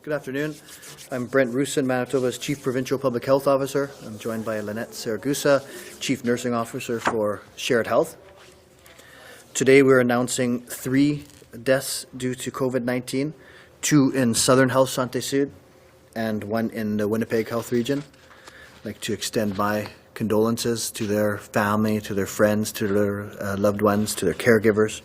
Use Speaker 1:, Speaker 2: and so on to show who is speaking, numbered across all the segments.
Speaker 1: Good afternoon. I'm Brent Roussin, Manitoba's Chief Provincial Public Health Officer. I'm joined by Lanette Siragusa, Chief Nursing Officer for Shared Health. Today we're announcing 3 deaths due to COVID-19, 2 in Southern Health Santé Sud and 1 in the Winnipeg Health Region. I'd like to extend my condolences to their family, to their friends, to their loved ones, to their caregivers.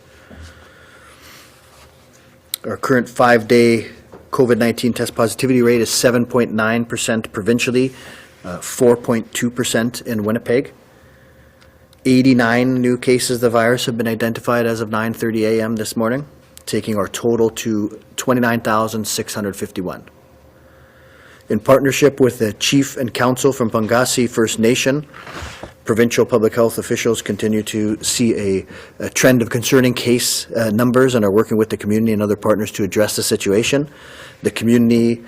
Speaker 1: Our current 5-day COVID-19 test positivity rate is 7.9% provincially, 4.2% in Winnipeg. 89 new cases of the virus have been identified as of 9:30 a.m. this morning, taking our total to 29,651. In partnership with the Chief and Council from Pangasi First Nation, provincial public health officials continue to see a trend of concerning case numbers and are working with the community and other partners to address the situation. The community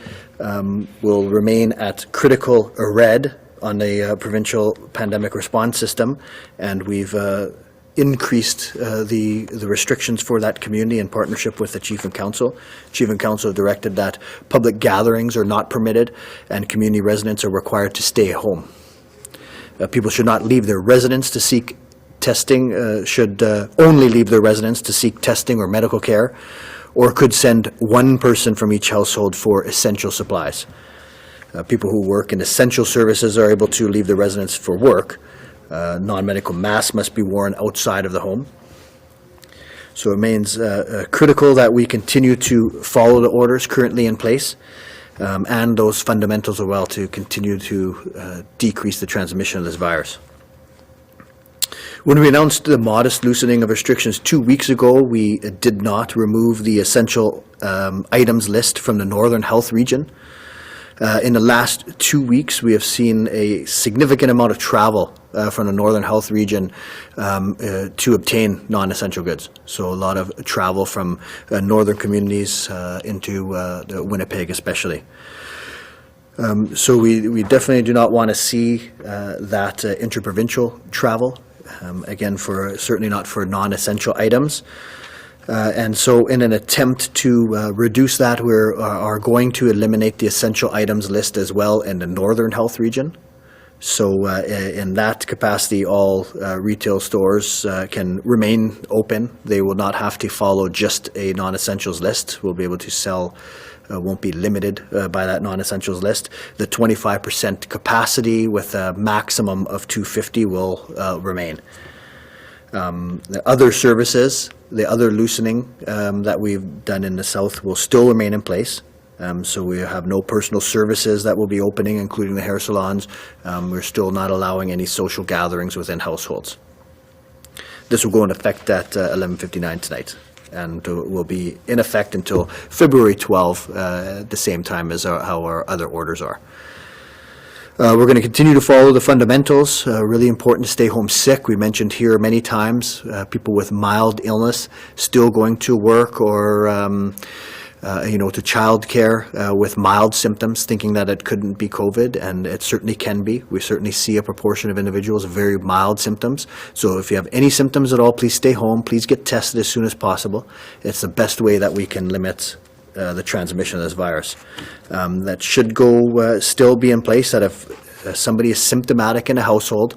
Speaker 1: will remain at critical red on the provincial pandemic response system, and we've increased the restrictions for that community in partnership with the Chief and Council. Chief and Council have directed that public gatherings are not permitted and community residents are required to stay at home. People should not leave their residence to seek testing, should only leave their residence to seek testing or medical care, or could send one person from each household for essential supplies. People who work in essential services are able to leave their residence for work. Non-medical masks must be worn outside of the home. So it remains critical that we continue to follow the orders currently in place and those fundamentals as well to continue to decrease the transmission of this virus. When we announced the modest loosening of restrictions 2 weeks ago, we did not remove the essential items list from the Northern Health Region. In the last 2 weeks, we have seen a significant amount of travel from the Northern Health Region to obtain non-essential goods. So a lot of travel from northern communities into the Winnipeg especially. So we definitely do not want to see that interprovincial travel, again, certainly not for non-essential items. And so in an attempt to reduce that, we are going to eliminate the essential items list as well in the Northern Health Region. So in that capacity, all retail stores can remain open. They will not have to follow just a non-essentials list. We'll be able to sell, won't be limited by that non-essentials list. The 25% capacity with a maximum of 250 will remain. The other services, the other loosening that we've done in the South will still remain in place. So we have no personal services that will be opening, including the hair salons. We're still not allowing any social gatherings within households. This will go into effect at 11:59 tonight and will be in effect until February 12, at the same time as how our other orders are. We're going to continue to follow the fundamentals. Really important to stay home sick. We mentioned here many times people with mild illness still going to work or to childcare with mild symptoms, thinking that it couldn't be COVID, and it certainly can be. We certainly see a proportion of individuals with very mild symptoms. So if you have any symptoms at all, please stay home. Please get tested as soon as possible. It's the best way that we can limit the transmission of this virus. That should still be in place, that if somebody is symptomatic in a household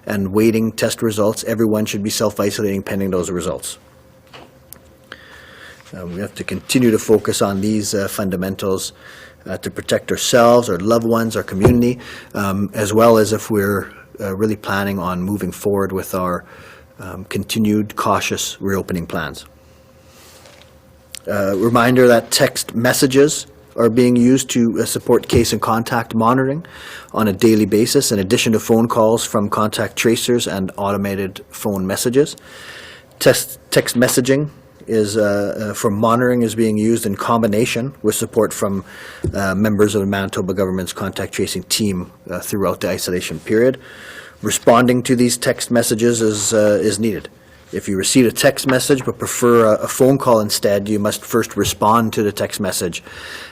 Speaker 1: and waiting test results, everyone should be self-isolating pending those results. We have to continue to focus on these fundamentals to protect ourselves, our loved ones, our community, as well as if we're really planning on moving forward with our continued cautious reopening plans. Reminder that text messages are being used to support case and contact monitoring on a daily basis, in addition to phone calls from contact tracers and automated phone messages. Text messaging is for monitoring is being used in combination with support from members of the Manitoba government's contact tracing team throughout the isolation period. Responding to these text messages is needed. If you receive a text message but prefer a phone call instead, you must first respond to the text message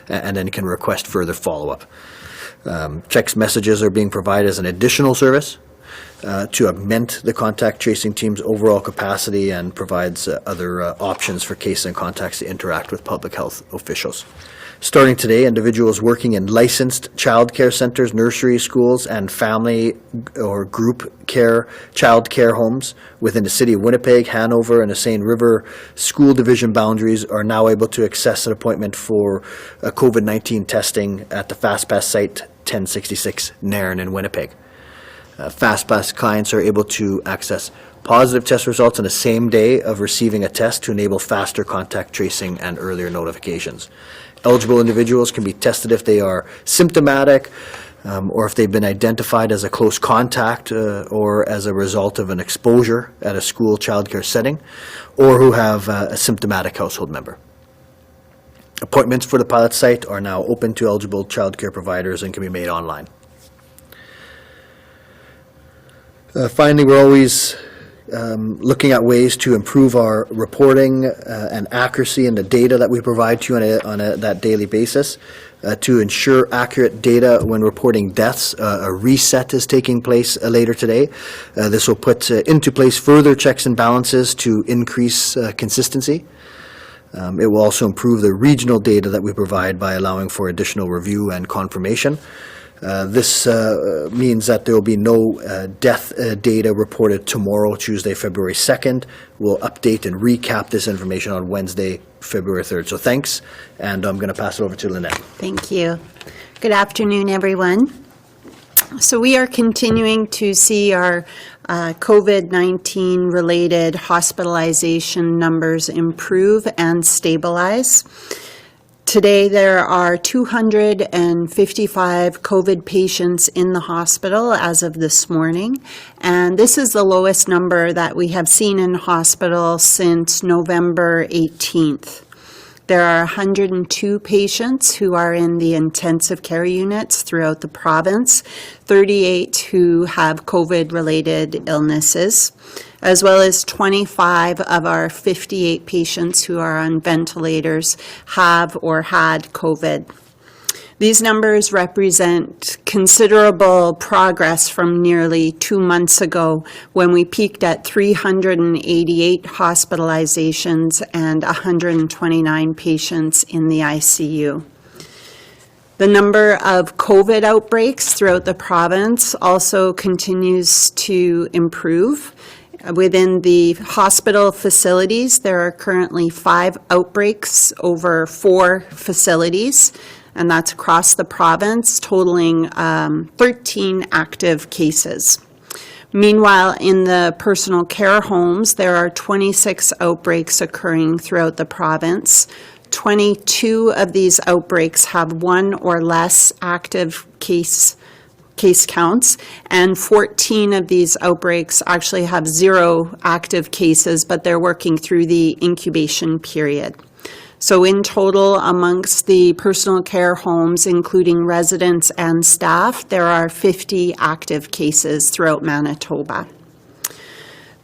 Speaker 1: and then can request further follow-up. Text messages are being provided as an additional service to augment the contact tracing team's overall capacity and provides other options for case and contacts to interact with public health officials. Starting today, individuals working in licensed child care centers, nursery schools, and family or group care child care homes within the city of Winnipeg, Hanover, and the Seine River school division boundaries are now able to access an appointment for COVID-19 testing at the FastPass site 1066 Nairn in Winnipeg. FastPass clients are able to access positive test results on the same day of receiving a test to enable faster contact tracing and earlier notifications. Eligible individuals can be tested if they are symptomatic or if they've been identified as a close contact or as a result of an exposure at a school childcare setting, or who have a symptomatic household member. Appointments for the pilot site are now open to eligible childcare providers and can be made online. Finally, we're always looking at ways to improve our reporting and accuracy in the data that we provide to you on that daily basis. To ensure accurate data when reporting deaths, a reset is taking place later today. This will put into place further checks and balances to increase consistency. It will also improve the regional data that we provide by allowing for additional review and confirmation. This means that there will be no death data reported tomorrow, Tuesday, February 2nd. We'll update and recap this information on Wednesday, February 3rd. So thanks, and I'm going to pass it over to Lanette.
Speaker 2: Thank you. Good afternoon, everyone. So we are continuing to see our COVID-19 related hospitalization numbers improve and stabilize. Today, there are 255 COVID patients in the hospital as of this morning, and this is the lowest number that we have seen in hospital since November 18th. There are 102 patients who are in the intensive care units throughout the province, 38 who have COVID-related illnesses, as well as 25 of our 58 patients who are on ventilators have or had COVID. These numbers represent considerable progress from nearly 2 months ago when we peaked at 388 hospitalizations and 129 patients in the ICU. The number of COVID outbreaks throughout the province also continues to improve. Within the hospital facilities, there are currently 5 outbreaks over 4 facilities, and that's across the province, totaling 13 active cases. Meanwhile, in the personal care homes, there are 26 outbreaks occurring throughout the province. 22 of these outbreaks have 1 or less active case counts, and 14 of these outbreaks actually have 0 active cases, but they're working through the incubation period. So in total, amongst the personal care homes, including residents and staff, there are 50 active cases throughout Manitoba.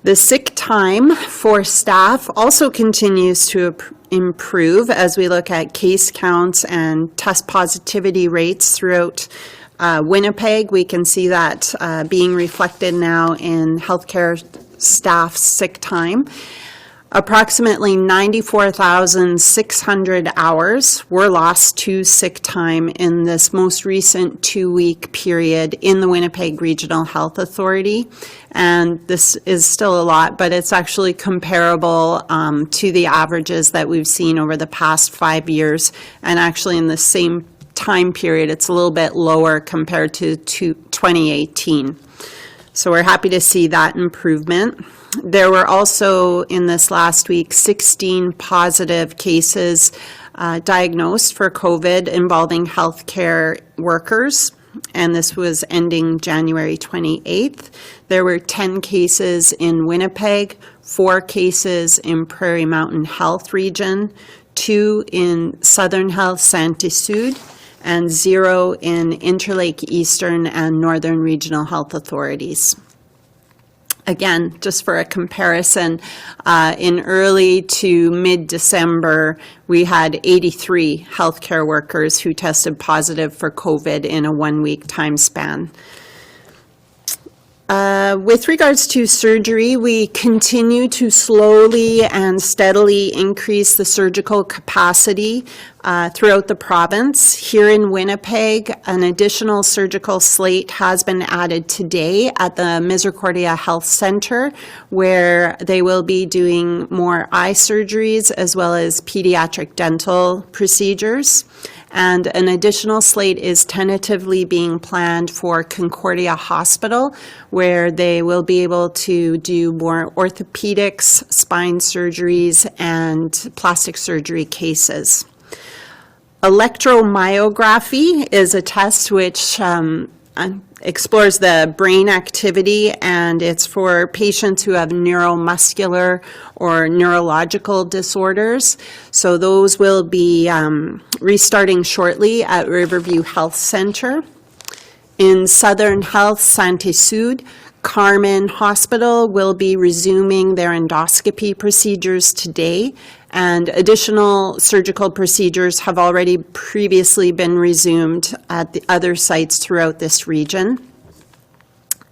Speaker 2: The sick time for staff also continues to improve as we look at case counts and test positivity rates throughout Winnipeg. We can see that being reflected now in healthcare staff's sick time. Approximately 94,600 hours were lost to sick time in this most recent 2-week period in the Winnipeg Regional Health Authority. And this is still a lot, but it's actually comparable to the averages that we've seen over the past 5 years. And actually in the same time period, it's a little bit lower compared to 2018. So we're happy to see that improvement. There were also, in this last week, 16 positive cases diagnosed for COVID involving healthcare workers, and this was ending January 28th. There were 10 cases in Winnipeg, 4 cases in Prairie Mountain Health Region, 2 in Southern Health Santé Sud, and 0 in Interlake Eastern and Northern Regional Health Authorities. Again, just for a comparison, in early to mid-December, we had 83 healthcare workers who tested positive for COVID in a 1-week time span. With regards to surgery, we continue to slowly and steadily increase the surgical capacity throughout the province. Here in Winnipeg, an additional surgical slate has been added today at the Misericordia Health Centre, where they will be doing more eye surgeries as well as pediatric dental procedures. And an additional slate is tentatively being planned for Concordia Hospital, where they will be able to do more orthopedics, spine surgeries, and plastic surgery cases. Electromyography is a test which explores the brain activity, and it's for patients who have neuromuscular or neurological disorders. So those will be restarting shortly at Riverview Health Centre. In Southern Health Santé Sud, Carmen Hospital will be resuming their endoscopy procedures today, and additional surgical procedures have already previously been resumed at the other sites throughout this region.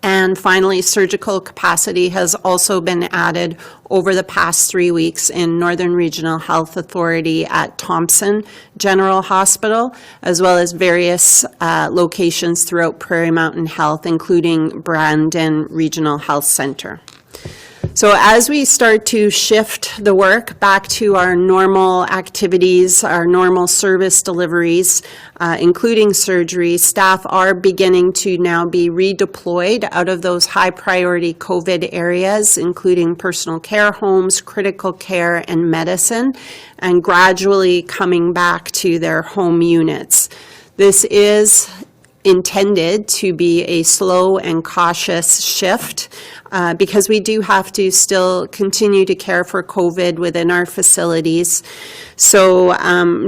Speaker 2: And finally, surgical capacity has also been added over the past 3 weeks in Northern Regional Health Authority at Thompson General Hospital, as well as various locations throughout Prairie Mountain Health, including Brandon Regional Health Centre. So as we start to shift the work back to our normal activities, our normal service deliveries, including surgery, staff are beginning to now be redeployed out of those high priority COVID areas, including personal care homes, critical care, and medicine, and gradually coming back to their home units. This is intended to be a slow and cautious shift because we do have to still continue to care for COVID within our facilities. So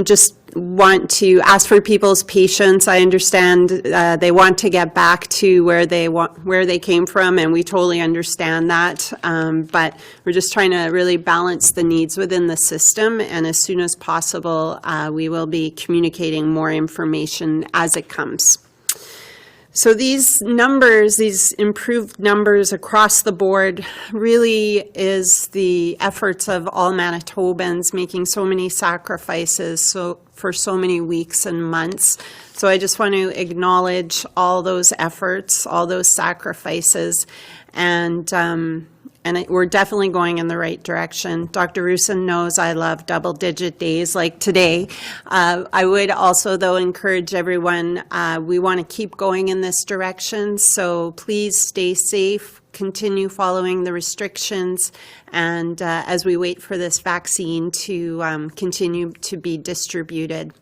Speaker 2: just want to ask for people's patience. I understand they want to get back to where they came from, and we totally understand that. But we're just trying to really balance the needs within the system, and as soon as possible, we will be communicating more information as it comes. So these numbers, these improved numbers across the board, really is the efforts of all Manitobans making so many sacrifices for so many weeks and months. So I just want to acknowledge all those efforts, all those sacrifices, and we're definitely going in the right direction. Dr. Roussin knows I love double-digit days like today. I would also, though, encourage everyone, we want to keep going in this direction, so please stay safe, continue following the restrictions, and as we wait for this vaccine to continue to be distributed.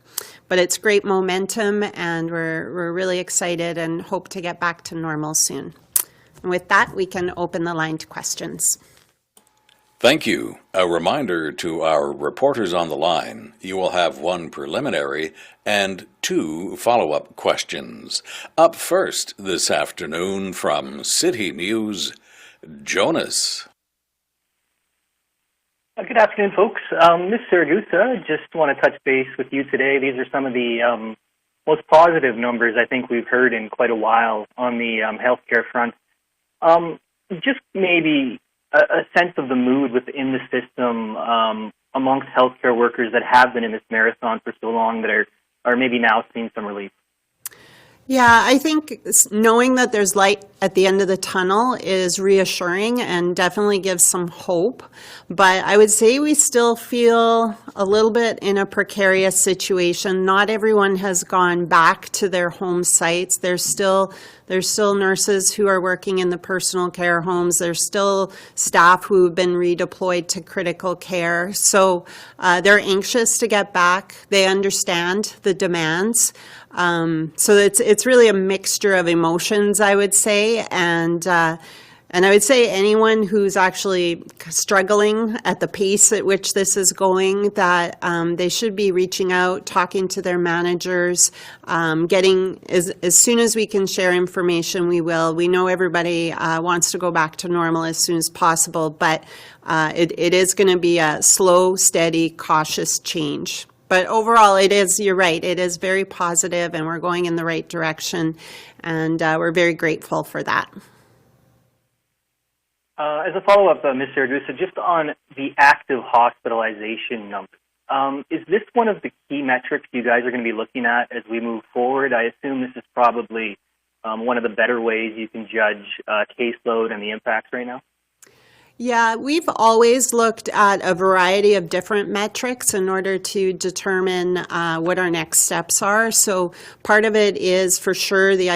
Speaker 2: But it's great momentum, and we're really excited and hope to get back to normal soon. And with that, we can open the line to questions.
Speaker 3: Thank you. A reminder to our reporters on the line, you will have 1 preliminary and 2 follow-up questions. Up first this afternoon from City News, Jonas.
Speaker 4: Good afternoon, folks. Ms. Siragusa, just want to touch base with you today. These are some of the most positive numbers I think we've heard in quite a while on the healthcare front. Just maybe a sense of the mood within the system amongst healthcare workers that have been in this marathon for so long that are maybe now seeing some relief.
Speaker 2: Yeah, I think knowing that there's light at the end of the tunnel is reassuring and definitely gives some hope. But I would say we still feel a little bit in a precarious situation. Not everyone has gone back to their home sites. There's still nurses who are working in the personal care homes. There's still staff who have been redeployed to critical care. So they're anxious to get back. They understand the demands. So it's really a mixture of emotions, I would say, and I would say anyone who's actually struggling at the pace at which this is going, that they should be reaching out, talking to their managers, getting as soon as we can share information, we will. We know everybody wants to go back to normal as soon as possible, but it is going to be a slow, steady, cautious change. But overall, you're right, it is very positive and we're going in the right direction, and we're very grateful for that.
Speaker 4: As a follow-up, Ms. Siragusa, just on the active hospitalization numbers, is this one of the key metrics you guys are going to be looking at as we move forward? I assume this is probably one of the better ways you can judge caseload and the impacts right now?
Speaker 2: Yeah, we've always looked at a variety of different metrics in order to determine what our next steps are. So part of it is for sure the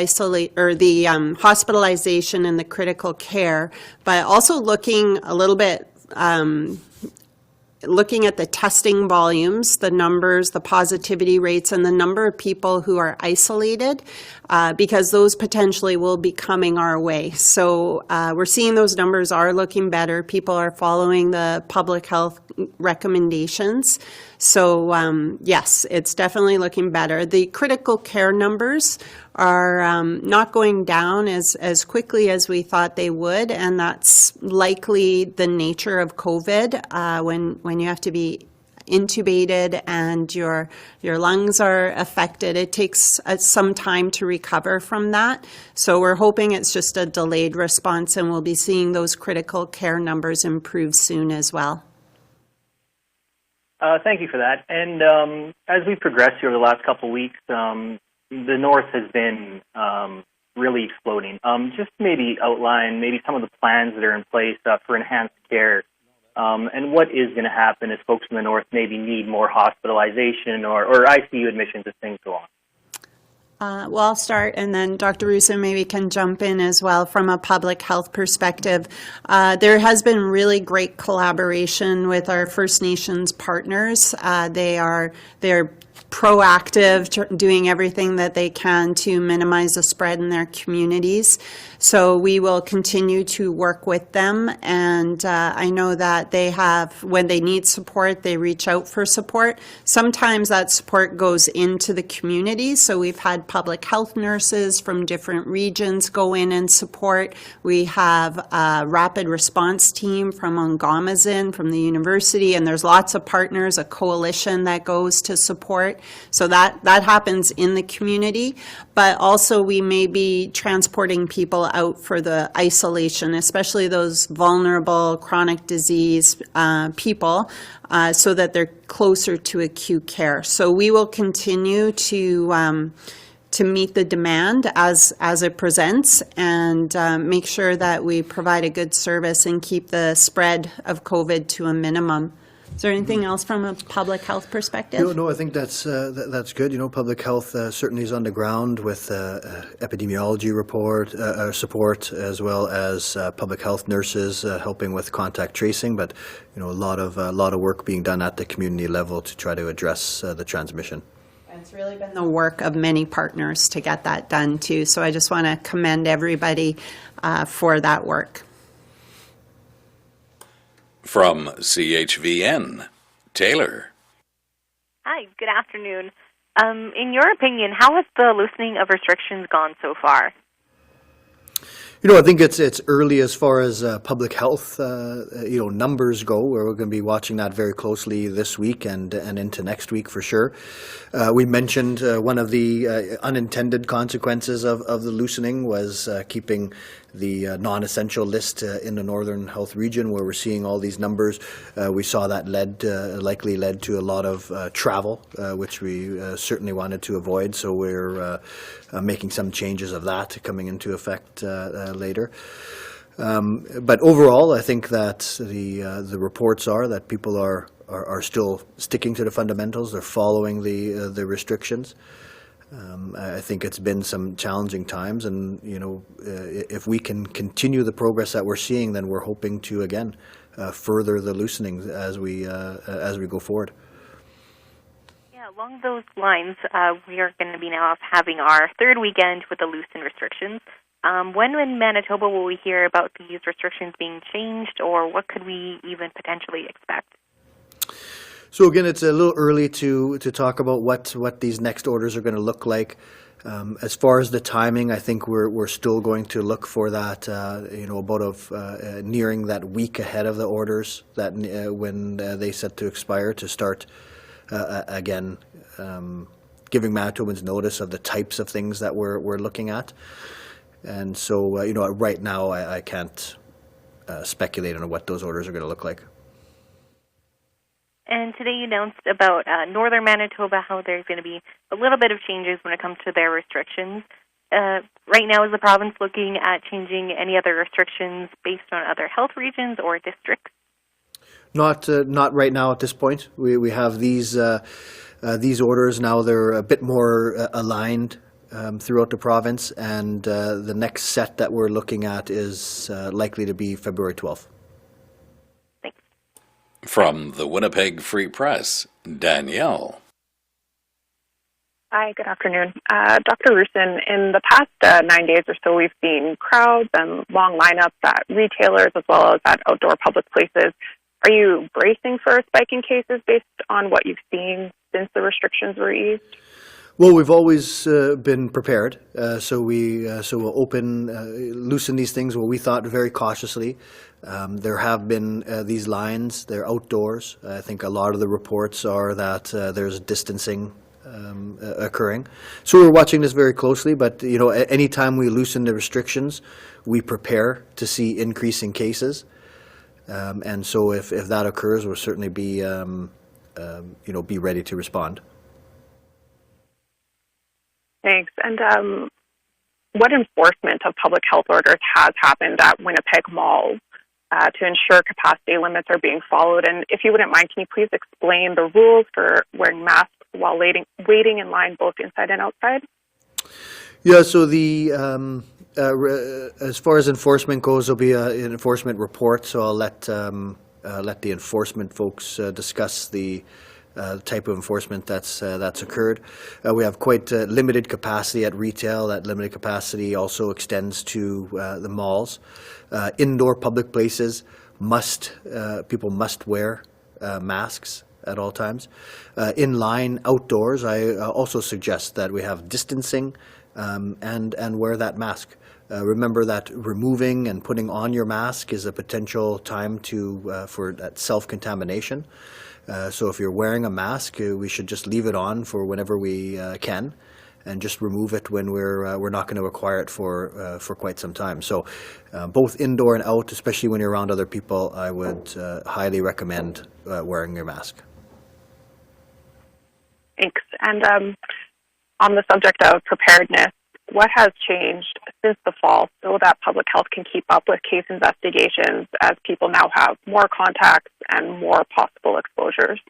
Speaker 2: hospitalization and the critical care, but also looking a little bit looking at the testing volumes, the numbers, the positivity rates, and the number of people who are isolated, because those potentially will be coming our way. So we're seeing those numbers are looking better. People are following the public health recommendations. So yes, it's definitely looking better. The critical care numbers are not going down as quickly as we thought they would, and that's likely the nature of COVID. When you have to be intubated and your lungs are affected, it takes some time to recover from that. So we're hoping it's just a delayed response, and we'll be seeing those critical care numbers improve soon as well.
Speaker 4: Thank you for that. And as we progress here over the last couple of weeks, the North has been really exploding. Just maybe outline maybe some of the plans that are in place for enhanced care, and what is going to happen as folks in the North maybe need more hospitalization or ICU admissions as things go on.
Speaker 2: Well, I'll start, and then Dr. Roussin maybe can jump in as well from a public health perspective. There has been really great collaboration with our First Nations partners. They're proactive, doing everything that they can to minimize the spread in their communities. So we will continue to work with them, and I know that they have, when they need support, they reach out for support. Sometimes that support goes into the community, so we've had public health nurses from different regions go in and support. We have a rapid response team from Ongamazin, from the university, and there's lots of partners, a coalition that goes to support. So that happens in the community, but also we may be transporting people out for the isolation, especially those vulnerable chronic disease people, so that they're closer to acute care. So we will continue to meet the demand as it presents, and make sure that we provide a good service and keep the spread of COVID to a minimum. Is there anything else from a public health perspective?
Speaker 1: No, I think that's good. You know, public health certainly is on the ground with epidemiology support, as well as public health nurses helping with contact tracing. But you know, a lot of work being done at the community level to try to address the transmission.
Speaker 2: It's really been the work of many partners to get that done too. So I just want to commend everybody for that work.
Speaker 3: From CHVN, Taylor.
Speaker 5: Hi, good afternoon. In your opinion, how has the loosening of restrictions gone so far?
Speaker 1: You know, I think it's early as far as public health, numbers go. We're going to be watching that very closely this week and into next week for sure. We mentioned one of the unintended consequences of the loosening was keeping the non-essential list in the Northern Health Region, where we're seeing all these numbers. We saw that likely led to a lot of travel, which we certainly wanted to avoid. So we're making some changes of that coming into effect later. But overall, I think that the reports are that people are still sticking to the fundamentals. They're following the restrictions. I think it's been some challenging times, and you know, if we can continue the progress that we're seeing, then we're hoping to again further the loosening as we go forward.
Speaker 5: Yeah, along those lines, we are going to be now having our third weekend with the loosened restrictions. When in Manitoba will we hear about these restrictions being changed, or what could we even potentially expect?
Speaker 1: So again, it's a little early to talk about what these next orders are going to look like. As far as the timing, I think we're still going to look for that, nearing that week ahead of the orders that when they set to expire, to start again giving Manitobans notice of the types of things that we're looking at. And so right now I can't speculate on what those orders are going to look like.
Speaker 5: And today you announced about northern Manitoba, how there's going to be a little bit of changes when it comes to their restrictions. Right now, is the province looking at changing any other restrictions based on other health regions or districts?
Speaker 1: Not right now at this point. We have these orders now. They're a bit more aligned throughout the province, and the next set that we're looking at is likely to be February 12th.
Speaker 5: Thanks.
Speaker 3: From the Winnipeg Free Press, Danielle.
Speaker 6: Hi, good afternoon. Dr. Roussin, in the past 9 days or so, we've seen crowds and long lineups at retailers as well as at outdoor public places. Are you bracing for a spike in cases based on what you've seen since the restrictions were eased?
Speaker 1: Well, we've always been prepared, so we'll loosen these things. Well, we thought very cautiously. There have been these lines. They're outdoors. I think a lot of the reports are that there's distancing occurring. So we're watching this very closely, but anytime we loosen the restrictions, we prepare to see increasing cases. And so if that occurs, we'll certainly be ready to respond.
Speaker 6: Thanks. And what enforcement of public health orders has happened at Winnipeg malls to ensure capacity limits are being followed? And if you wouldn't mind, can you please explain the rules for wearing masks while waiting in line both inside and outside?
Speaker 1: Yeah, so as far as enforcement goes, there'll be an enforcement report, so I'll let the enforcement folks discuss the type of enforcement that's occurred. We have quite limited capacity at retail. That limited capacity also extends to the malls. Indoor public places people must wear masks at all times. In line outdoors, I also suggest that we have distancing and wear that mask. Remember that removing and putting on your mask is a potential time for that self-contamination. So if you're wearing a mask, we should just leave it on for whenever we can, and just remove it when we're not going to require it for quite some time. So both indoor and out, especially when you're around other people, I would highly recommend wearing your mask.
Speaker 6: Thanks. And on the subject of preparedness, what has changed since the fall so that public health can keep up with case investigations as people now have more contacts and more possible exposures?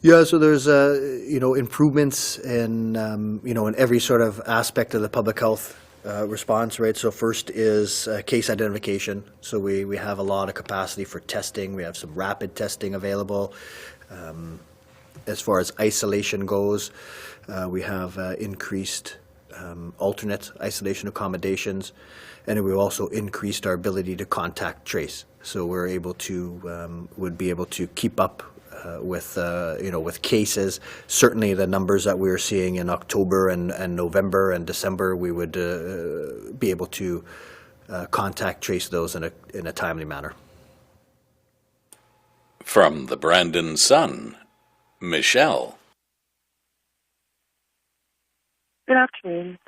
Speaker 1: Yeah, so there's improvements in in every sort of aspect of the public health response, right? So first is case identification. So we have a lot of capacity for testing. We have some rapid testing available. As far as isolation goes, we have increased alternate isolation accommodations, and we've also increased our ability to contact trace. So we're able to would be able to keep up with cases. Certainly, the numbers that we were seeing in October and November and December, we would be able to contact trace those in a timely manner.
Speaker 3: From the Brandon Sun, Michelle.
Speaker 7: Good afternoon.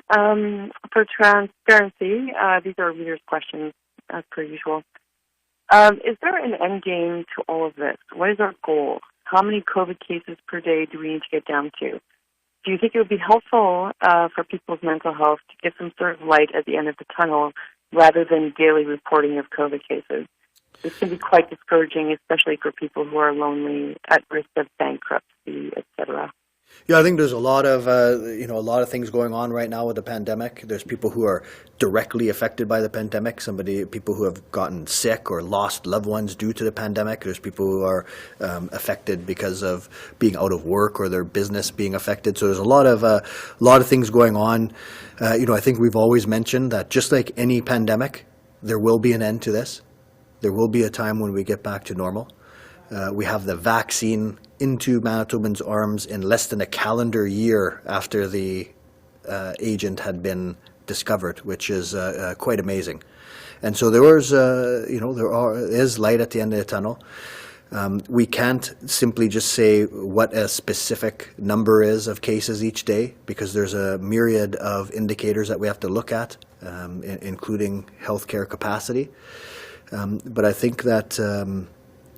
Speaker 7: For transparency, these are readers' questions, as per usual. Is there an end game to all of this? What is our goal? How many COVID cases per day do we need to get down to? Do you think it would be helpful for people's mental health to get some sort of light at the end of the tunnel rather than daily reporting of COVID cases? This can be quite discouraging, especially for people who are lonely, at risk of bankruptcy, etc.
Speaker 1: Yeah, I think there's a lot of things going on right now with the pandemic. There's people who are directly affected by the pandemic. People who have gotten sick or lost loved ones due to the pandemic. There's people who are affected because of being out of work or their business being affected. So there's a lot of things going on. I think we've always mentioned that just like any pandemic, there will be an end to this. There will be a time when we get back to normal. We have the vaccine into Manitobans' arms in less than a calendar year after the agent had been discovered, which is quite amazing. And so there is light at the end of the tunnel. We can't simply just say what a specific number is of cases each day, because there's a myriad of indicators that we have to look at, including healthcare capacity. But I think that,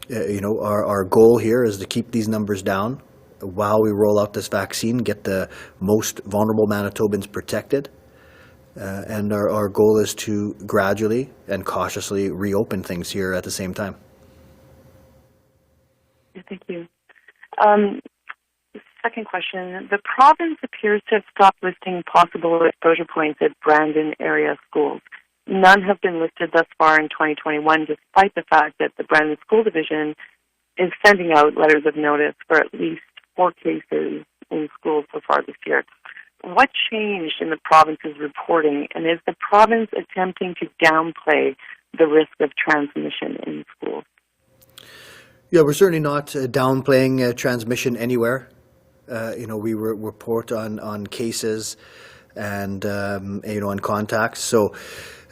Speaker 1: our goal here is to keep these numbers down while we roll out this vaccine, get the most vulnerable Manitobans protected. And our goal is to gradually and cautiously reopen things here at the same time.
Speaker 7: Thank you. Second question. The province appears to have stopped listing possible exposure points at Brandon area schools. None have been listed thus far in 2021, despite the fact that the Brandon School Division is sending out letters of notice for at least 4 cases in schools so far this year. What changed in the province's reporting, and is the province attempting to downplay the risk of transmission in schools?
Speaker 1: Yeah, we're certainly not downplaying transmission anywhere. We report on cases and, on contacts. So,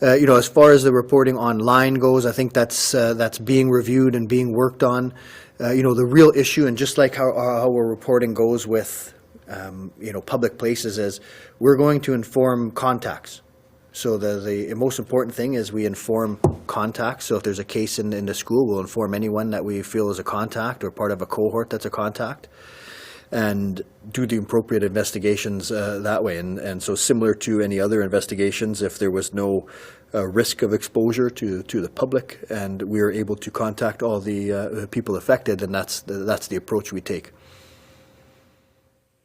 Speaker 1: as far as the reporting online goes, I think that's being reviewed and being worked on. The real issue, and just like how our reporting goes with, public places, is we're going to inform contacts. So the most important thing is we inform contacts. So if there's a case in the school, we'll inform anyone that we feel is a contact or part of a cohort that's a contact, and do the appropriate investigations that way. And so similar to any other investigations, if there was no risk of exposure to the public and we are able to contact all the people affected, then that's the approach we take.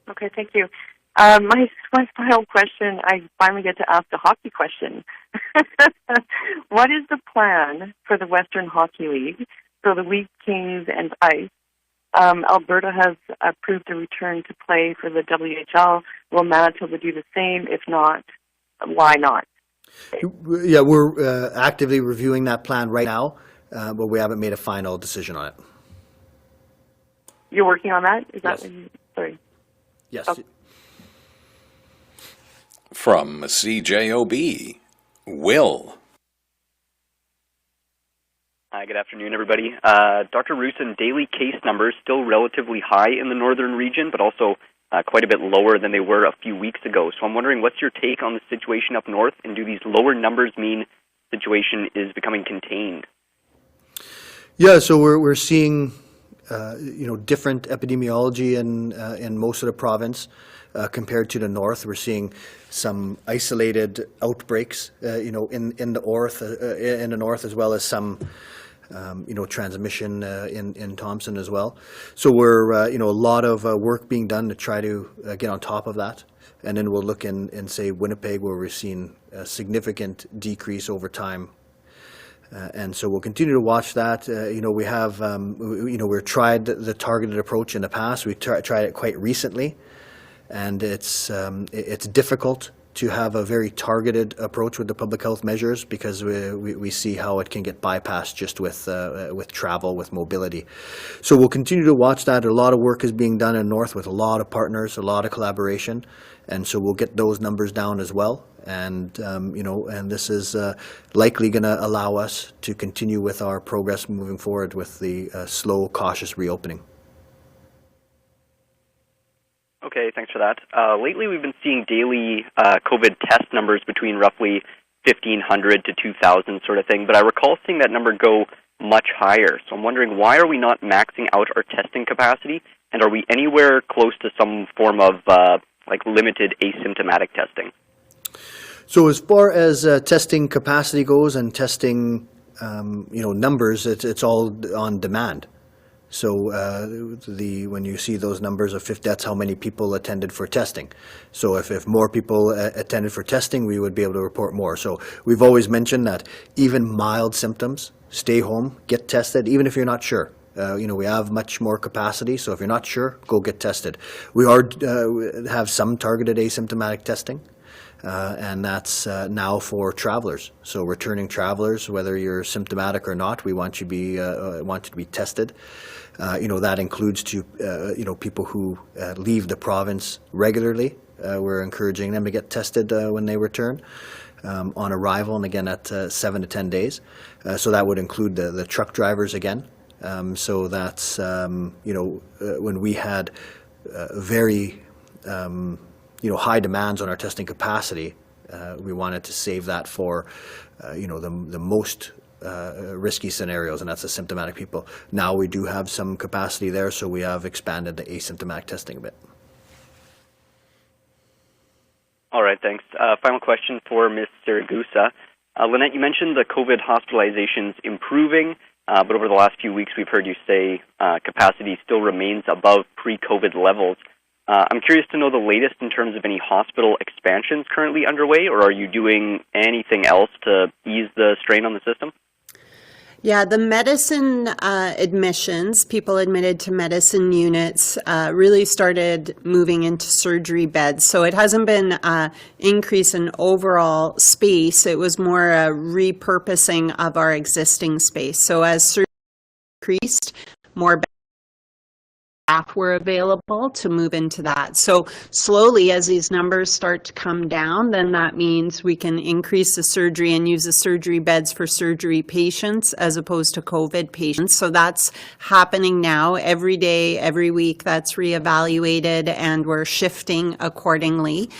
Speaker 7: Okay, thank you. My final question, I finally get to ask a hockey question. What is the plan for the Western Hockey League, so the Wheat Kings and Ice? Alberta has approved a return to play for the WHL. Will Manitoba do the same? If not, why not?
Speaker 1: Yeah, we're actively reviewing that plan right now, but we haven't made a final decision on it.
Speaker 7: You're working on that? Is
Speaker 1: Yes.
Speaker 7: that when sorry?
Speaker 1: Yes.
Speaker 7: Okay.
Speaker 3: From CJOB, Will.
Speaker 8: Hi, good afternoon, everybody. Dr. Roussin, daily case numbers still relatively high in the northern region, but also quite a bit lower than they were a few weeks ago. So I'm wondering, what's your take on the situation up north, and do these lower numbers mean the situation is becoming contained?
Speaker 1: Yeah, so we're seeing different epidemiology in most of the province compared to the north. We're seeing some isolated outbreaks, in the north, as well as some transmission in Thompson as well. So we're a lot of work being done to try to get on top of that, and then we'll look in say Winnipeg, where we're seeing a significant decrease over time. And so we'll continue to watch that. We have, we've tried the targeted approach in the past. We tried it quite recently, and it's difficult to have a very targeted approach with the public health measures, because we see how it can get bypassed just with travel, with mobility. So we'll continue to watch that. A lot of work is being done in North with a lot of partners, a lot of collaboration, and so we'll get those numbers down as well. And and this is likely going to allow us to continue with our progress moving forward with the slow, cautious reopening.
Speaker 8: Okay, thanks for that. Lately, we've been seeing daily COVID test numbers between roughly 1,500 to 2,000 sort of thing, but I recall seeing that number go much higher. So I'm wondering, why are we not maxing out our testing capacity, and are we anywhere close to some form of limited asymptomatic testing?
Speaker 1: So as far as testing capacity goes and testing, numbers, it's all on demand. So when you see those numbers of 50, that's how many people attended for testing. So if more people attended for testing, we would be able to report more. So we've always mentioned that even mild symptoms, stay home, get tested, even if you're not sure. We have much more capacity, so if you're not sure, go get tested. We have some targeted asymptomatic testing. And that's now for travelers. So returning travelers, whether you're symptomatic or not, we want you to be tested. That includes people who leave the province regularly. We're encouraging them to get tested when they return on arrival, and again at 7 to 10 days. So that would include the truck drivers again. So that's when we had very high demands on our testing capacity, we wanted to save that for, the most risky scenarios, and that's the symptomatic people. Now we do have some capacity there, so we have expanded the asymptomatic testing a bit.
Speaker 8: All right, thanks. Final question for Ms. Siragusa. Lanette, you mentioned the COVID hospitalizations improving, but over the last few weeks we've heard you say capacity still remains above pre-COVID levels. I'm curious to know the latest in terms of any hospital expansions currently underway, or are you doing anything else to ease the strain on the system?
Speaker 2: Yeah, the medicine admissions, people admitted to medicine units, really started moving into surgery beds. So it hasn't been an increase in overall space. It was more a repurposing of our existing space. So as surgery increased, more staff were available to move into that. So slowly, as these numbers start to come down, then that means we can increase the surgery and use the surgery beds for surgery patients as opposed to COVID patients. So that's happening now every day, every week. That's reevaluated, and we're shifting accordingly.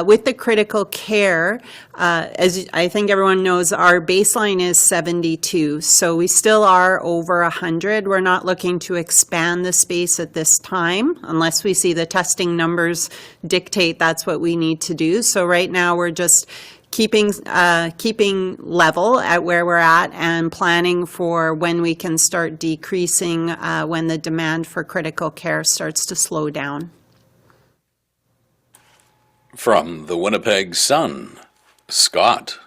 Speaker 2: With the critical care, as I think everyone knows, our baseline is 72. So we still are over 100. We're not looking to expand the space at this time unless we see the testing numbers dictate that's what we need to do. So right now we're just keeping level at where we're at and planning for when we can start decreasing when the demand for critical care starts to slow down.
Speaker 3: From the Winnipeg Sun, Scott.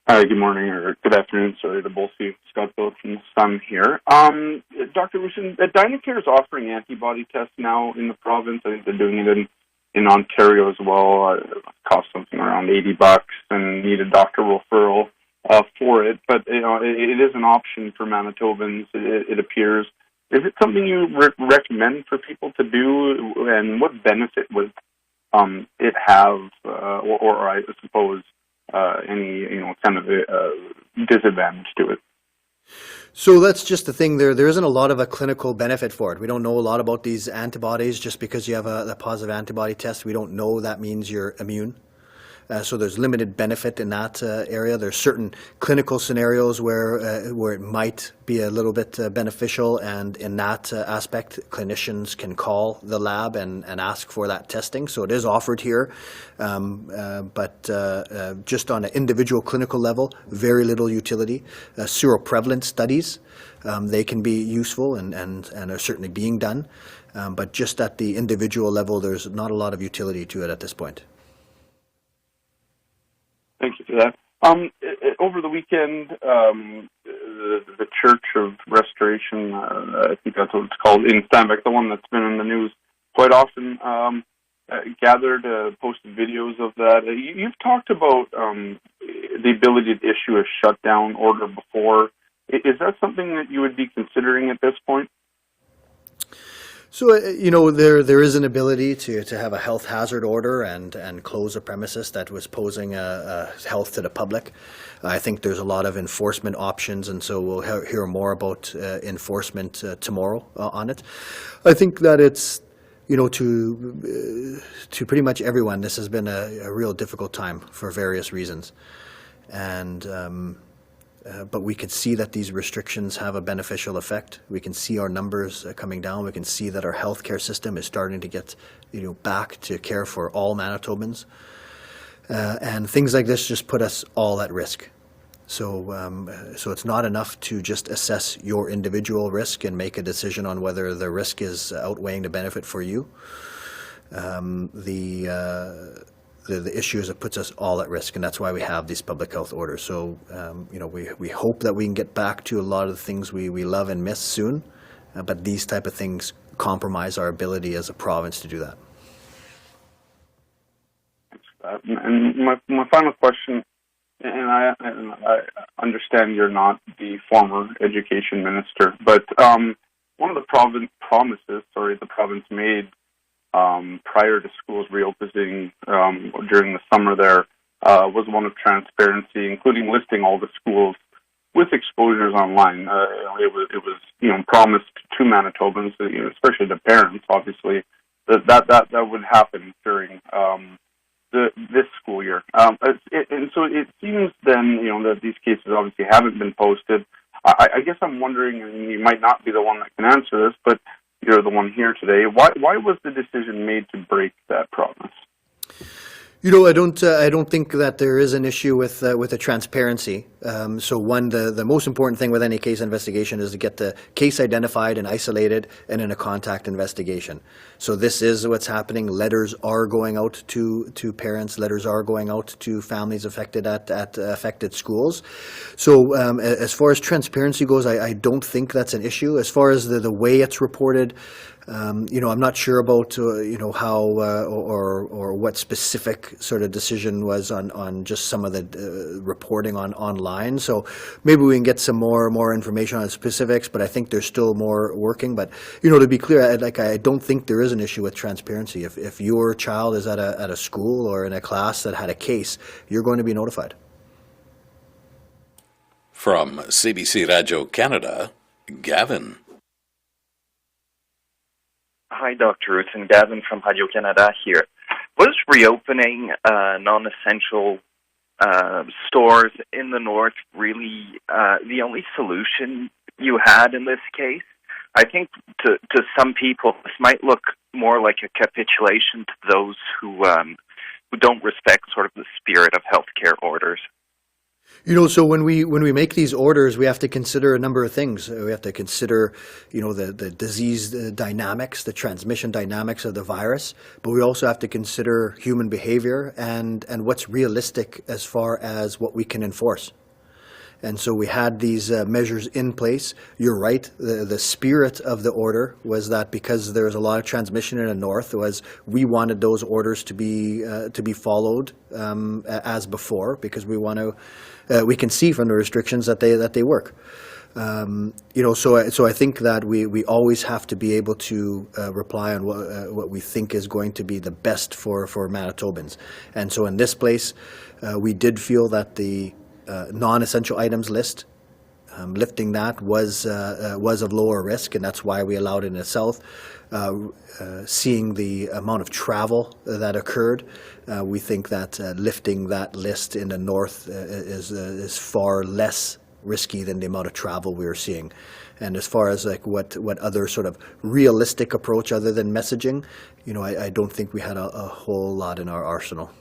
Speaker 9: Hi, good morning, or good afternoon, sorry, to both of you. Scott Phillips from the Sun here. Dr. Roussin, Dynacare is offering antibody tests now in the province. I think they're doing it in Ontario as well. It costs something around $80 and need a doctor referral for it. But, you know, it is an option for Manitobans, it appears. Is it something you recommend for people to do, and what benefit would it have, or I suppose any kind of disadvantage to it?
Speaker 1: So that's just the thing. There isn't a lot of a clinical benefit for it. We don't know a lot about these antibodies. Just because you have a positive antibody test, we don't know that means you're immune. So there's limited benefit in that area. There's certain clinical scenarios where it might be a little bit beneficial, and in that aspect, clinicians can call the lab and ask for that testing. So it is offered here, but just on an individual clinical level, very little utility. Seroprevalence studies, they can be useful and are certainly being done, but just at the individual level, there's not a lot of utility to it at this point.
Speaker 9: Thank you for that. Over the weekend, the Church of Restoration, I think that's what it's called, in Steinbeck, the one that's been in the news quite often, gathered, posted videos of that. You've talked about the ability to issue a shutdown order before. Is that something that you would be considering at this point?
Speaker 1: So, there is an ability to have a health hazard order and close a premises that was posing a health to the public. I think there's a lot of enforcement options, and so we'll hear more about enforcement tomorrow on it. I think that it's, to pretty much everyone, this has been a real difficult time for various reasons. And but we could see that these restrictions have a beneficial effect. We can see our numbers coming down. We can see that our healthcare system is starting to get, back to care for all Manitobans. And things like this just put us all at risk. So it's not enough to just assess your individual risk and make a decision on whether the risk is outweighing the benefit for you. The issue is it puts us all at risk, and that's why we have these public health orders. So, we hope that we can get back to a lot of the things we love and miss soon, but these type of things compromise our ability as a province to do that.
Speaker 9: Thanks for that. And my final question, and I understand you're not the former education minister, but one of the province the province made prior to schools reopening during the summer there was one of transparency, including listing all the schools with exposures online. It was promised to Manitobans, especially the parents, obviously, that would happen during this school school year. And so it seems then, that these cases obviously haven't been posted. I guess I'm wondering, and you might not be the one that can answer this, but you're the one here today. Why was the decision made to break that promise?
Speaker 1: I don't think that there is an issue with the transparency. So the most important thing with any case investigation is to get the case identified and isolated and in a contact investigation. So this is what's happening. Letters are going out to parents. Letters are going out to families affected at affected schools. So as far as transparency goes, I don't think that's an issue. As far as the way it's reported, I'm not sure about how or what specific sort of decision was on just some of the reporting online. So maybe we can get some more information on the specifics. But I think there's still more working. But to be clear, I don't think there is an issue with transparency. If your child is at a school or in a class that had a case, you're going to be notified.
Speaker 3: From CBC Radio Canada, Gavin.
Speaker 10: Hi, Dr. Roussin. Gavin from Radio-Canada here. Was reopening non-essential stores in the north really the only solution you had in this case? I think to some people this might look more like a capitulation to those who don't respect sort of the spirit of healthcare orders.
Speaker 1: So when we make these orders, we have to consider a number of things. We have to consider, the disease dynamics, the transmission dynamics of the virus, but we also have to consider human behavior and what's realistic as far as what we can enforce. And so we had these measures in place. You're right. The spirit of the order was that because there was a lot of transmission in the north, we wanted those orders to be followed as before, because we can see from the restrictions that they work. So I think that we always have to be able to rely on what we think is going to be the best for Manitobans. And so in this place, we did feel that the non-essential items list, lifting that was of lower risk, and that's why we allowed it in the south. Seeing the amount of travel that occurred, we think that lifting that list in the north is far less risky than the amount of travel we were seeing. And as far as what other sort of realistic approach other than messaging, I don't think we had a whole lot in our arsenal.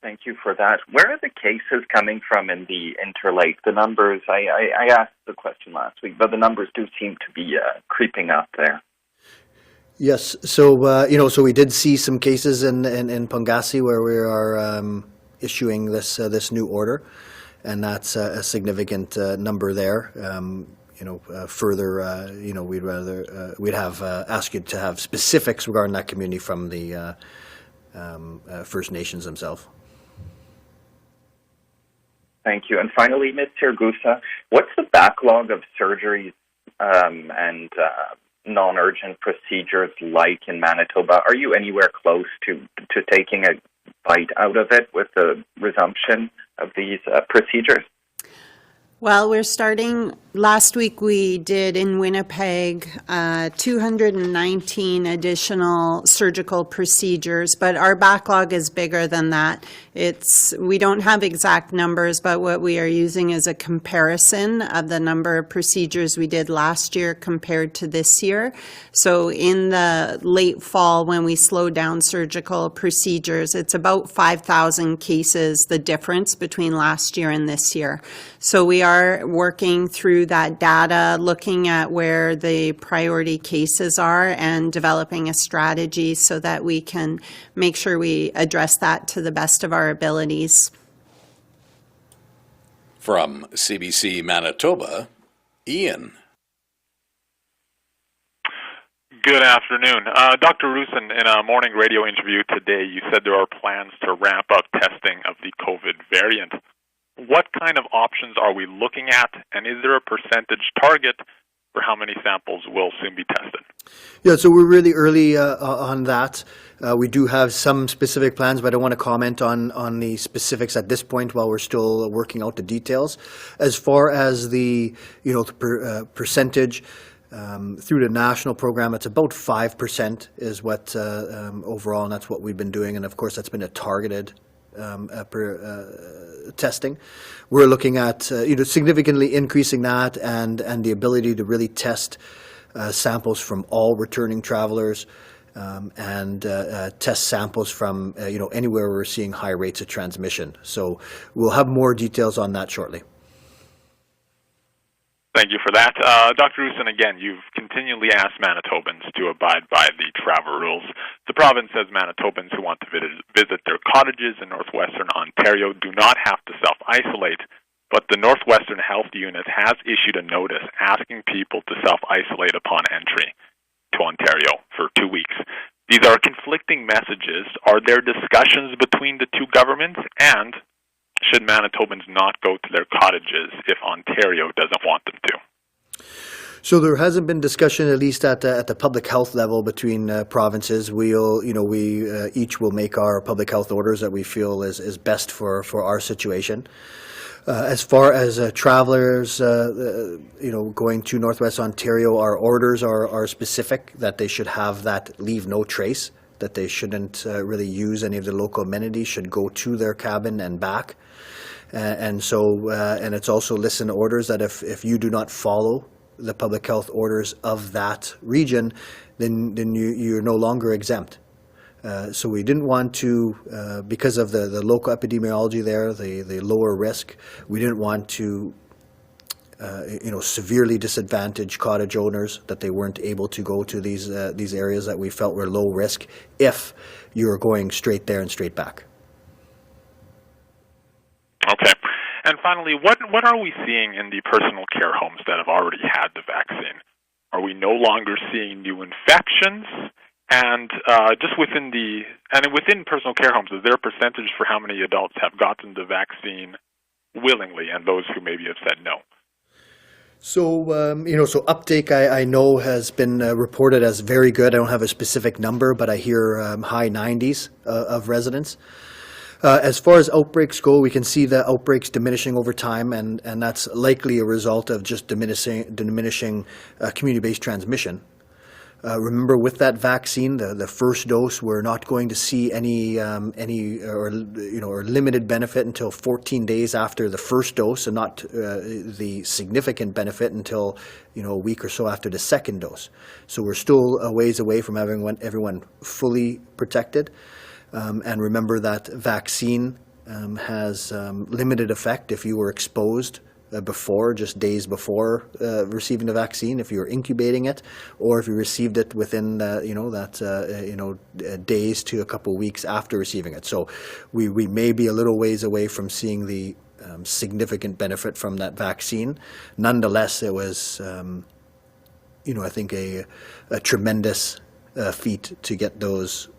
Speaker 10: Thank you for that. Where are the cases coming from in the Interlake? The numbers, I asked the question last week, but the numbers do seem to be creeping up there.
Speaker 1: Yes. So, so we did see some cases in Pangasi where we are issuing this new order, and that's a significant number there. Further, we'd have asked you to have specifics regarding that community from the First Nations themselves.
Speaker 10: Thank you. And finally, Ms. Siragusa, what's the backlog of surgeries and non-urgent procedures like in Manitoba? Are you anywhere close to taking a bite out of it with the resumption of these procedures?
Speaker 2: Well, we're starting, last week we did in Winnipeg 219 additional surgical procedures, but our backlog is bigger than that. We don't have exact numbers, but what we are using is a comparison of the number of procedures we did last year compared to this year. So in the late fall, when we slowed down surgical procedures, it's about 5,000 cases, the difference between last year and this year. So we are working through that data, looking at where the priority cases are and developing a strategy so that we can make sure we address that to the best of our abilities.
Speaker 3: From CBC Manitoba, Ian.
Speaker 11: Good afternoon. Dr. Roussin, in a morning radio interview today, you said there are plans to ramp up testing of the COVID variant. What kind of options are we looking at, and is there a percentage target for how many samples will soon be tested?
Speaker 1: Yeah, so we're really early on that. We do have some specific plans, but I don't want to comment on the specifics at this point while we're still working out the details. As far as the percentage, Through the national program, it's about 5% is what overall, and that's what we've been doing. And of course, that's been a targeted testing. We're looking at significantly increasing that and the ability to really test samples from all returning travelers and test samples from anywhere we're seeing high rates of transmission. So we'll have more details on that shortly.
Speaker 11: Thank you for that. Dr. Roussin, again, you've continually asked Manitobans to abide by the travel rules. The province says Manitobans who want to visit their cottages in northwestern Ontario do not have to self-isolate, but the Northwestern Health Unit has issued a notice asking people to self-isolate upon entry to Ontario for 2 weeks. These are conflicting messages. Are there discussions between the two governments, and should Manitobans not go to their cottages if Ontario doesn't want them to?
Speaker 1: So there hasn't been discussion, at least at the public health level, between provinces. We each will make our public health orders that we feel is best for our situation. As far as travelers, going to Northwest Ontario, our orders are specific that they should have that leave no trace, that they shouldn't really use any of the local amenities, should go to their cabin and back. And it's also listed in orders that if you do not follow the public health orders of that region, then you're no longer exempt. So we didn't want to, because of the local epidemiology there, the lower risk, we didn't want to severely disadvantage cottage owners, that they weren't able to go to these areas that we felt were low risk if you were going straight there and straight back.
Speaker 11: Okay. And finally, what are we seeing in the personal care homes that have already had the vaccine? Are we no longer seeing new infections? And within personal care homes, is there a percentage for how many adults have gotten the vaccine willingly and those who maybe have said no?
Speaker 1: So, uptake I know has been reported as very good. I don't have a specific number, but I hear high 90s of residents. As far as outbreaks go, we can see the outbreaks diminishing over time, and that's likely a result of just diminishing community-based transmission. Remember, with that vaccine, the first dose, we're not going to see any limited benefit until 14 days after the first dose, and not the significant benefit until a week or so after the second dose. So we're still a ways away from having everyone fully protected. And remember that vaccine has limited effect if you were exposed before, just days before receiving the vaccine, if you were incubating it, or if you received it within days to a couple weeks after receiving it. So we may be a little ways away from seeing the significant benefit from that vaccine. Nonetheless, it was I think a tremendous feat to get those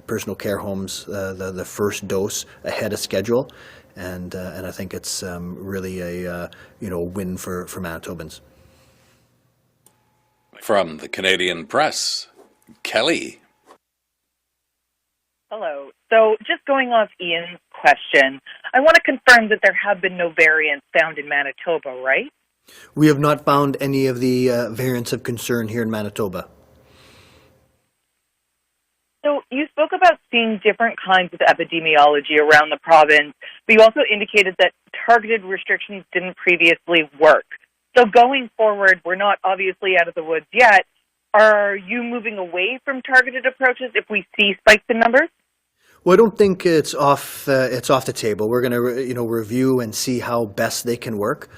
Speaker 1: personal care homes the first dose ahead of schedule, and I think it's really a win for Manitobans.
Speaker 3: From the Canadian Press, Kelly.
Speaker 12: Hello. So just going off Ian's question, I want to confirm that there have been no variants found in Manitoba, right?
Speaker 1: We have not found any of the variants of concern here in Manitoba.
Speaker 12: So you spoke about seeing different kinds of epidemiology around the province, but you also indicated that targeted restrictions didn't previously work. So going forward, we're not obviously out of the woods yet. Are you moving away from targeted approaches if we see spikes in numbers?
Speaker 1: Well, I don't think it's off the table. We're going to review and see how best they can work.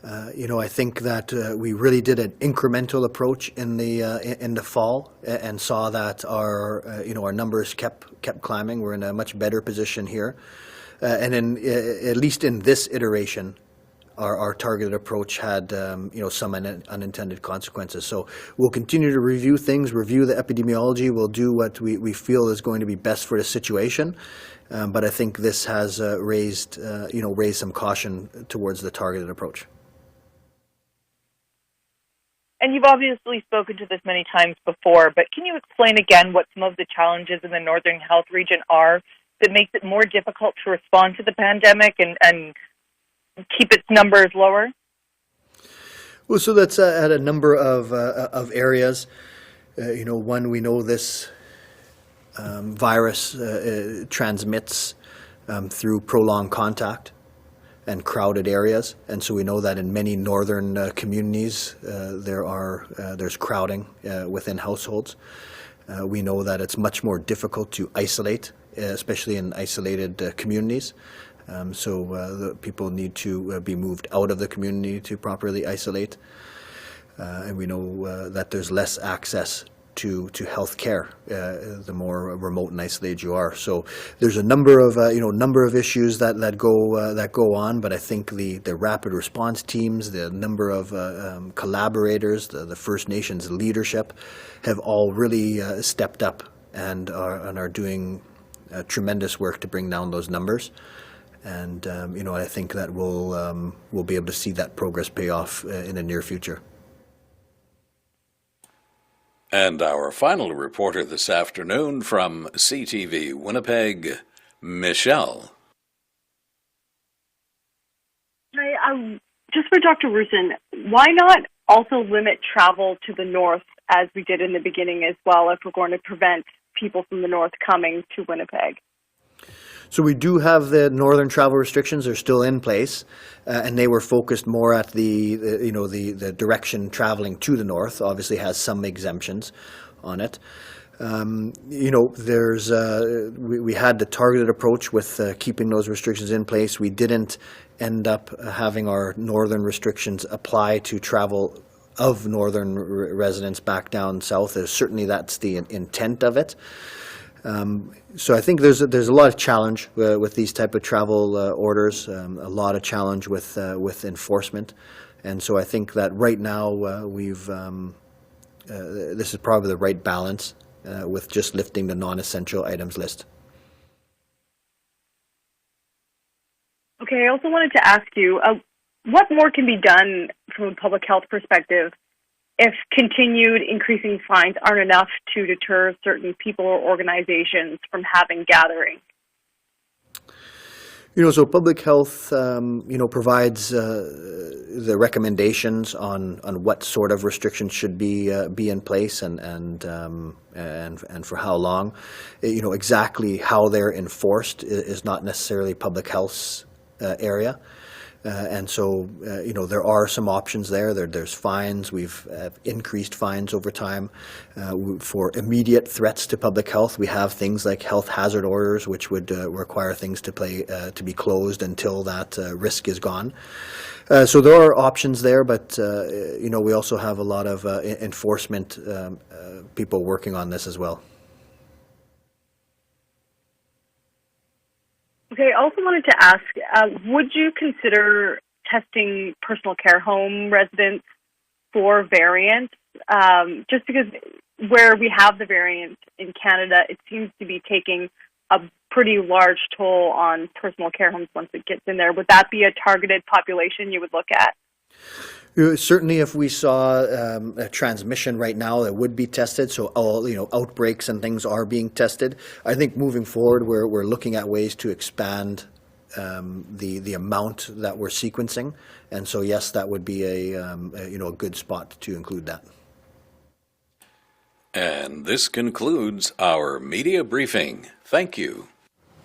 Speaker 1: I think that we really did an incremental approach in the fall and saw that our numbers kept climbing. We're in a much better position here, and at least in this iteration, our targeted approach had some unintended consequences. So we'll continue to review things, review the epidemiology. We'll do what we feel is going to be best for the situation. But I think this has raised some caution towards the targeted approach.
Speaker 12: And you've obviously spoken to this many times before, but can you explain again what some of the challenges in the Northern Health region are that makes it more difficult to respond to the pandemic and keep its numbers lower?
Speaker 1: Well, so that's at a number of areas. One, we know this virus transmits through prolonged contact and crowded areas, and so we know that in many northern communities there's crowding within households. We know that it's much more difficult to isolate, especially in isolated communities. So the people need to be moved out of the community to properly isolate. And we know that there's less access to health care the more remote and isolated you are. So there's a number of issues that go on, but I think the rapid response teams, the number of collaborators, the First Nations leadership have all really stepped up and are doing tremendous work to bring down those numbers. And I think that we'll be able to see that progress pay off in the near future.
Speaker 3: And our final reporter this afternoon from CTV Winnipeg, Michelle.
Speaker 13: Hi, just for Dr. Roussin, why not also limit travel to the north as we did in the beginning as well if we're going to prevent people from the north coming to Winnipeg?
Speaker 1: So we do have the northern travel restrictions. They're still in place, and they were focused more at the direction traveling to the north. Obviously, has some exemptions on it. There's we had the targeted approach with keeping those restrictions in place. We didn't end up having our northern restrictions apply to travel of northern residents back down south. Certainly, that's the intent of it. So I think there's a lot of challenge with these type of travel orders, a lot of challenge with enforcement, and so I think that right now this is probably the right balance with just lifting the non-essential items list.
Speaker 13: Okay, I also wanted to ask you, what more can be done from a public health perspective if continued increasing fines aren't enough to deter certain people or organizations from having gatherings?
Speaker 1: So public health, provides the recommendations on what sort of restrictions should be in place and for how long. Exactly how they're enforced is not necessarily public health's area. And so, there are some options there. There's fines. We've increased fines over time. For immediate threats to public health, we have things like health hazard orders, which would require things to be closed until that risk is gone. So there are options there, but, we also have a lot of enforcement people working on this as well.
Speaker 13: Okay, I also wanted to ask, would you consider testing personal care home residents for variants? Just because where we have the variant in Canada, it seems to be taking a pretty large toll on personal care homes once it gets in there. Would that be a targeted population you would look at?
Speaker 1: Certainly, if we saw a transmission right now, that would be tested. So all outbreaks and things are being tested. I think moving forward, we're looking at ways to expand the amount that we're sequencing, and so yes, that would be a good spot to include that.
Speaker 3: And this concludes our media briefing. Thank you.